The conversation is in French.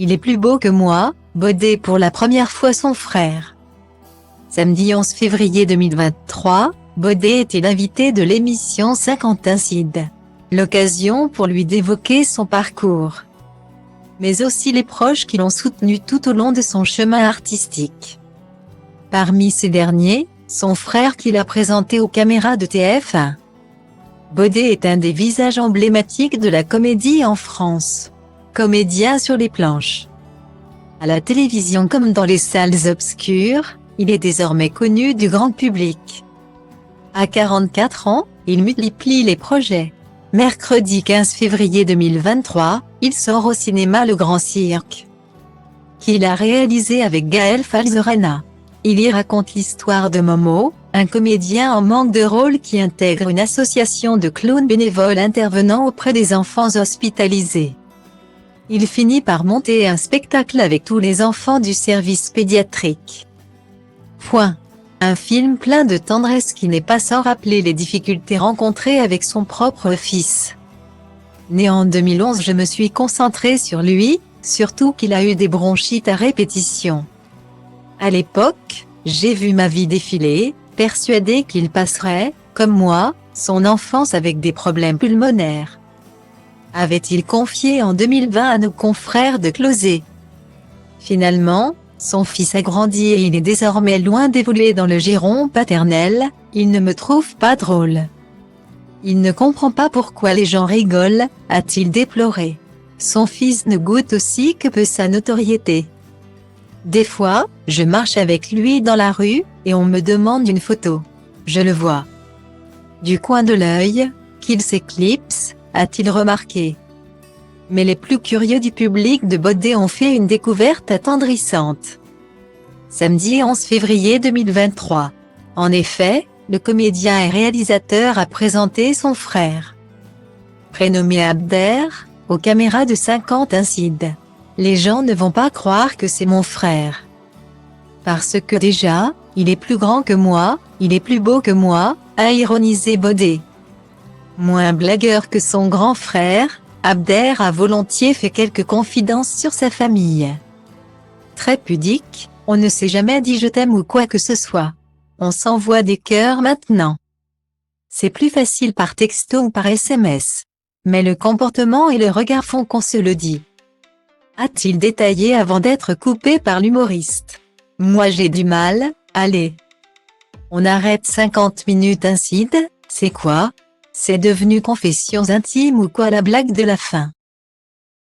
Il est plus beau que moi, bodait pour la première fois son frère. Samedi 11 février 2023, Bodé était l'invité de l'émission Saint-Quentin-Cid. L'occasion pour lui d'évoquer son parcours, mais aussi les proches qui l'ont soutenu tout au long de son chemin artistique. Parmi ces derniers, son frère qui l'a présenté aux caméras de TF1. Bodé est un des visages emblématiques de la comédie en France. Comédien sur les planches, à la télévision comme dans les salles obscures, il est désormais connu du grand public. À 44 ans, il multiplie les projets. Mercredi 15 février 2023, il sort au cinéma Le Grand Cirque, qu'il a réalisé avec Gaël Falzarena. Il y raconte l'histoire de Momo, un comédien en manque de rôle qui intègre une association de clowns bénévoles intervenant auprès des enfants hospitalisés. Il finit par monter un spectacle avec tous les enfants du service pédiatrique. Un film plein de tendresse qui n'est pas sans rappeler les difficultés rencontrées avec son propre fils. Né en 2011, je me suis concentrée sur lui, surtout qu'il a eu des bronchites à répétition. À l'époque, j'ai vu ma vie défiler, persuadée qu'il passerait, comme moi, son enfance avec des problèmes pulmonaires. Avait-il confié en 2020 à nos confrères de Closet. Finalement, son fils a grandi et il est désormais loin d'évoluer dans le giron paternel, il ne me trouve pas drôle. Il ne comprend pas pourquoi les gens rigolent, a-t-il déploré. Son fils ne goûte aussi que peu sa notoriété. Des fois, je marche avec lui dans la rue, et on me demande une photo. Je le vois du coin de l'œil, qu'il s'éclipse, a-t-il remarqué. Mais les plus curieux du public de Bodé ont fait une découverte attendrissante. Samedi 11 février 2023. En effet, le comédien et réalisateur a présenté son frère, prénommé Abder, aux caméras de Saint-Quentin-Cid. Les gens ne vont pas croire que c'est mon frère. Parce que déjà, il est plus grand que moi, il est plus beau que moi, a ironisé Bodé. Moins blagueur que son grand frère, Abder a volontiers fait quelques confidences sur sa famille. Très pudique, on ne s'est jamais dit je t'aime ou quoi que ce soit. On s'envoie des cœurs maintenant. C'est plus facile par texto ou par SMS. Mais le comportement et le regard font qu'on se le dit. A-t-il détaillé avant d'être coupé par l'humoriste. Moi j'ai du mal, allez. On arrête 50 minutes un Cid, c'est quoi? C'est devenu confessions intimes ou quoi la blague de la fin?